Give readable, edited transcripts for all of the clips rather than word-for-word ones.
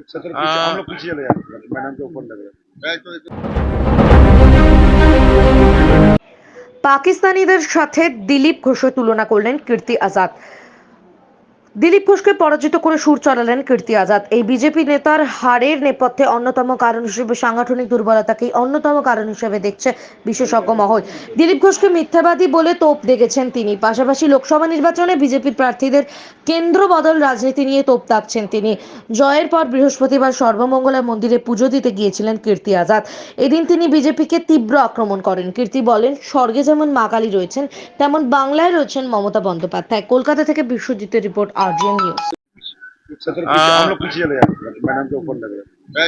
Sir हम लोग पीछे चले जाते हैं, मैडम के ऊपर लग रहा है। পাকিস্তানিদের সাথে দিলীপ ঘোষের তুলনা করলেন কীর্তি আজাদ। দিলীপ ঘোষকে পরাজিত করে সুর চড়ালেন কীর্তি আজাদ। এই বিজেপি নেতার হারের নেপথ্যে অন্যতম কারণ হিসেবে সাংগঠনিক দুর্বলতাকেই অন্যতম কারণ হিসেবে দেখছে বিশেষজ্ঞ মহল। দিলীপ ঘোষকে মিথ্যাবাদী বলে তোপ দেখেছেন তিনি। পাশাপাশি লোকসভা নির্বাচনে বিজেপির প্রার্থীদের কেন্দ্র বদল রাজনীতি নিয়ে তোপ দাগছেন তিনি। জয়ের পর বৃহস্পতিবার সর্বমঙ্গলা মন্দিরে পুজো দিতে গিয়েছিলেন কীর্তি আজাদ। এদিন তিনি বিজেপিকে তীব্র আক্রমণ করেন। কীর্তি বলেন, স্বর্গে যেমন মা কালী রয়েছেন, তেমন বাংলায় রয়েছেন মমতা বন্দ্যোপাধ্যায়। কলকাতা থেকে বিশ্বজিতের রিপোর্ট, आरजीएन न्यूज। सर हम लोग पीछे चले जाते हैं, मैडम के ऊपर लग रहा है।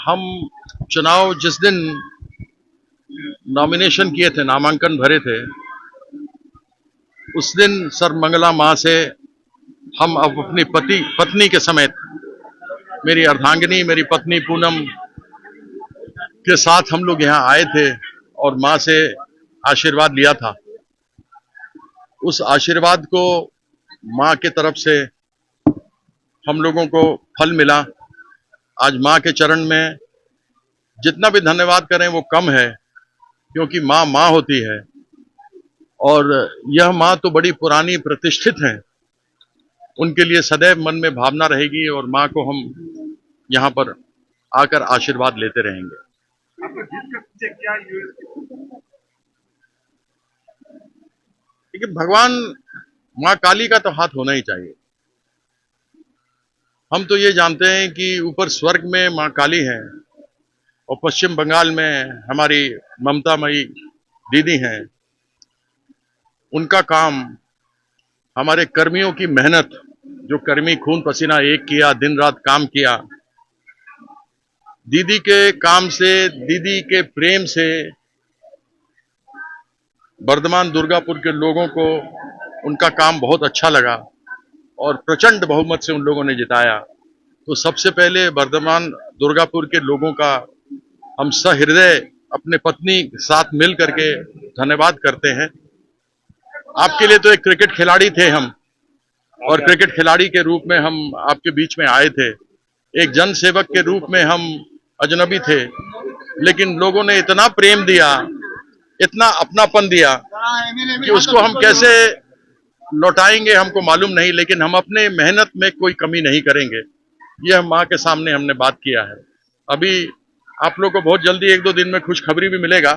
हम चुनाव जिस दिन नॉमिनेशन किए थे, नामांकन भरे थे, उस दिन सर्वमंगला मां से हम अब अपनी पत्नी के समेत, मेरी अर्धांगिनी, मेरी पत्नी पूनम के साथ हम लोग यहाँ आए थे और मां से आशीर्वाद लिया था। उस आशीर्वाद को मां के तरफ से हम लोगों को फल मिला। आज मां के चरण में जितना भी धन्यवाद करें वो कम है, क्योंकि मां मां होती है और यह मां तो बड़ी पुरानी प्रतिष्ठित हैं। उनके लिए सदैव मन में भावना रहेगी और मां को हम यहाँ पर आकर आशीर्वाद लेते रहेंगे। देखिए, भगवान मां काली का तो हाथ होना ही चाहिए। हम तो ये जानते हैं कि ऊपर स्वर्ग में मां काली है और पश्चिम बंगाल में हमारी ममता मई दीदी हैं। उनका काम, हमारे कर्मियों की मेहनत, जो कर्मी खून पसीना एक किया, दिन रात काम किया, दीदी के काम से, दीदी के प्रेम से वर्धमान दुर्गापुर के लोगों को उनका काम बहुत अच्छा लगा और प्रचंड बहुमत से उन लोगों ने जिताया। तो सबसे पहले वर्धमान दुर्गापुर के लोगों का हम सहृदय अपने पत्नी के साथ मिल करके धन्यवाद करते हैं। आपके लिए तो एक क्रिकेट खिलाड़ी थे हम, और क्रिकेट खिलाड़ी के रूप में हम आपके बीच में आए थे। एक जन सेवक के रूप में हम अजनबी थे, लेकिन लोगों ने इतना प्रेम दिया, इतना अपनापन दिया कि उसको हम कैसे लौटाएंगे हमको मालूम नहीं, लेकिन हम अपने मेहनत में कोई कमी नहीं करेंगे। यह मां के सामने हमने बात किया है। अभी आप लोग को बहुत जल्दी 1-2 दिन में खुशखबरी भी मिलेगा,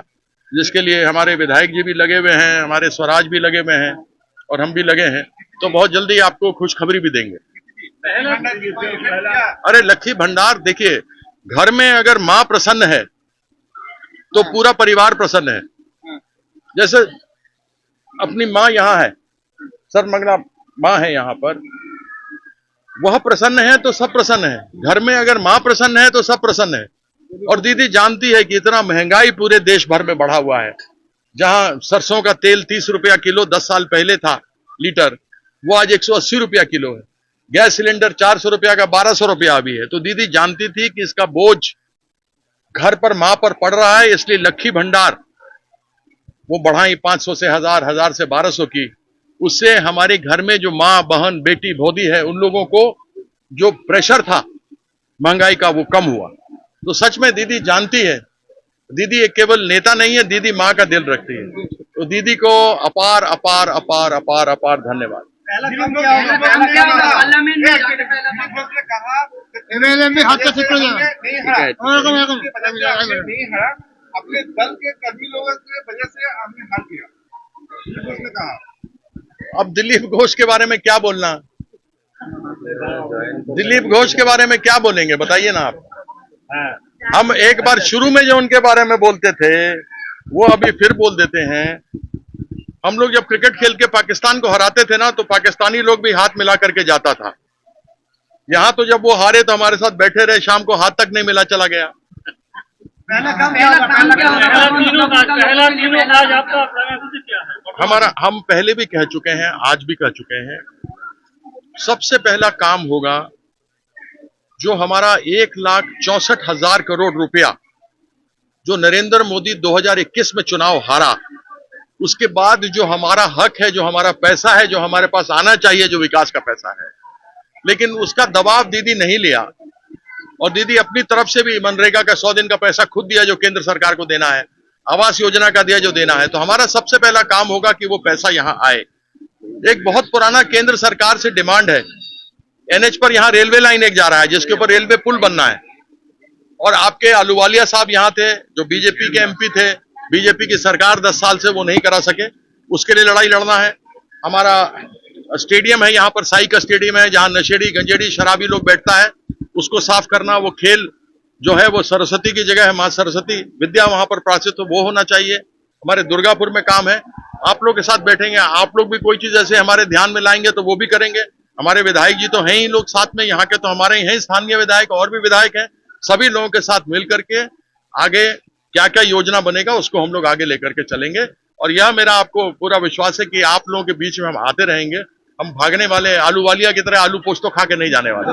जिसके लिए हमारे विधायक जी भी लगे हुए हैं, हमारे स्वराज भी लगे हुए हैं और हम भी लगे हैं। तो बहुत जल्दी आपको खुशखबरी भी देंगे। अरे लक्खी भंडार, देखिए, घर में अगर मां प्रसन्न है तो पूरा परिवार प्रसन्न है। जैसे अपनी मां यहाँ है, सर्वमंगला मां है यहाँ पर, वह प्रसन्न है तो सब प्रसन्न है। घर में अगर मां प्रसन्न है तो सब प्रसन्न है। और दीदी जानती है कि इतना महंगाई पूरे देश भर में बढ़ा हुआ है। जहां सरसों का तेल 30 रुपया किलो 10 साल पहले था लीटर, वो आज 180 रुपया किलो है। गैस सिलेंडर 400 रुपया का 1200 रुपया अभी है। तो दीदी जानती थी कि इसका बोझ घर पर मां पर पड़ रहा है, इसलिए लक्खी भंडार वो बढ़ाई 500 से 1000, 1000 से 1200 की। उससे हमारे घर में जो मां, बहन, बेटी, भौदी है, उन लोगों को जो प्रेशर था महंगाई का, वो कम हुआ। तो सच में दीदी जानती है, दीदी एक केवल नेता नहीं है, दीदी मां का दिल रखती है। तो दीदी को अपार अपार अपार अपार अपार धन्यवाद। अपने दल के कर्मी लोगों की वजह से हमने हार किया, उसने कहा। अब दिलीप घोष के बारे में क्या बोलना, दिलीप घोष के बारे में क्या बोलेंगे, बताइए ना आप। हम एक बार शुरू में जो उनके बारे में बोलते थे वो अभी फिर बोल देते हैं। हम लोग जब क्रिकेट खेल के पाकिस्तान को हराते थे ना, तो पाकिस्तानी लोग भी हाथ मिला करके जाता था। यहाँ तो जब वो हारे तो हमारे साथ बैठे रहे, शाम को हाथ तक नहीं मिला, चला गया। हम पहले भी कह चुके हैं, आज भी कह चुके हैं, सबसे पहला काम होगा जो हमारा 1,64,000 करोड़ रुपया जो नरेंद्र मोदी 2021 में चुनाव हारा, उसके बाद जो हमारा हक है, जो हमारा पैसा है, जो हमारे पास आना चाहिए, जो विकास का पैसा है, लेकिन उसका दबाव दीदी नहीं लिया और दीदी अपनी तरफ से भी मनरेगा का 100 दिन का पैसा खुद दिया जो केंद्र सरकार को देना है, आवास योजना का दिया जो देना है। तो हमारा सबसे पहला काम होगा कि वो पैसा यहां आए। एक बहुत पुराना केंद्र सरकार से डिमांड है, एनएच पर यहां रेलवे लाइन एक जा रहा है जिसके ऊपर रेलवे पुल बनना है, और आपके अहलूवालिया साहब यहां थे जो बीजेपी के एमपी थे, बीजेपी की सरकार 10 साल से वो नहीं करा सके, उसके लिए लड़ाई लड़ना है। हमारा स्टेडियम है यहाँ पर, साई का स्टेडियम है जहां नशेड़ी गंजेड़ी शराबी लोग बैठता है, उसको साफ करना। वो खेल जो है वो सरस्वती की जगह है, मां सरस्वती विद्या वहां पर प्राचित तो वो होना चाहिए। हमारे दुर्गापुर में काम है, आप लोग के साथ बैठेंगे, आप लोग भी कोई चीज ऐसे हमारे ध्यान में लाएंगे तो वो भी करेंगे। हमारे विधायक जी तो हैं ही लोग साथ में, यहाँ के तो हमारे ही हैं स्थानीय विधायक, और भी विधायक हैं। सभी लोगों के साथ मिल करके आगे क्या क्या योजना बनेगा उसको हम लोग आगे लेकर के चलेंगे। और यह मेरा आपको पूरा विश्वास है कि आप लोगों के बीच में हम आते रहेंगे। हम भागने वाले आलू वालिया की तरह आलू पोस्त तो खा के नहीं जाने वाले।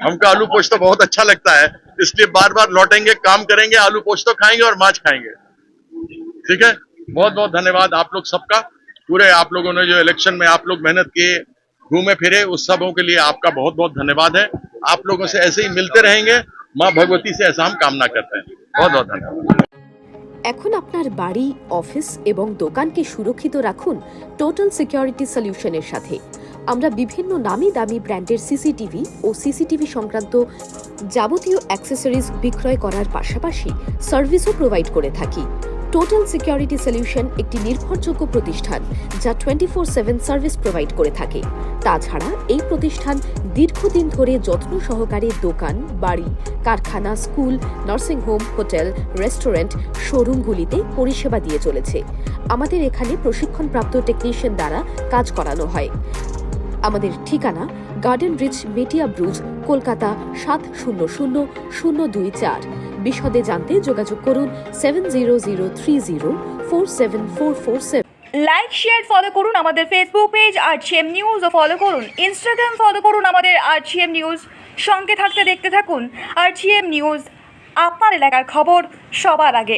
हमको आलू पोस्त तो बहुत अच्छा लगता है, इसलिए बार बार लौटेंगे, काम करेंगे, आलू पोस्त तो खाएंगे और माछ खाएंगे। ठीक है, बहुत बहुत धन्यवाद आप लोग सबका। पूरे आप लोगों ने जो इलेक्शन में आप लोग मेहनत किए, घूमे फिरे, उस सबों के लिए आपका बहुत बहुत धन्यवाद है। आप लोगों से ऐसे ही मिलते रहेंगे, माँ भगवती से ऐसा हम कामना करते हैं। बहुत बहुत धन्यवाद। এখন আপনার বাড়ি, অফিস এবং দোকানকে সুরক্ষিত রাখুন টোটাল সিকিউরিটি সলিউশনের সাথে। আমরা বিভিন্ন নামি দামি ব্র্যান্ডের সিসিটিভি ও সিসিটিভি সংক্রান্ত যাবতীয় অ্যাক্সেসরিজ বিক্রয় করার পাশাপাশি সার্ভিসও প্রোভাইড করে থাকি। টোটাল সিকিউরিটি সলিউশন একটি নির্ভরযোগ্য প্রতিষ্ঠান যা 24/7 সার্ভিস প্রোভাইড করে থাকে। তাছাড়া এই প্রতিষ্ঠান দীর্ঘদিন ধরে যত্ন সহকারে দোকান, বাড়ি, কারখানা, স্কুল, নার্সিংহোম, হোটেল, রেস্টুরেন্ট, শোরুমগুলিতে পরিষেবা দিয়ে চলেছে। আমাদের এখানে প্রশিক্ষণপ্রাপ্ত টেকনিশিয়ান দ্বারা কাজ করানো হয়। আমাদের ঠিকানা গার্ডেন রিচ, মেটিয়া ব্রুজ, কলকাতা 700024। বিশদে জানতে যোগাযোগ করুন 7003047447। লাইক শেয়ার ফলো করুন আমাদের ফেসবুক পেজ আরটিএম নিউজ ও ফলো করুন ইনস্টাগ্রাম ফলো করুন আমাদের আরটিএম নিউজ। সঙ্গে থাকতে দেখতে থাকুন আরটিএম নিউজ, আপনার এলাকার খবর সবার আগে।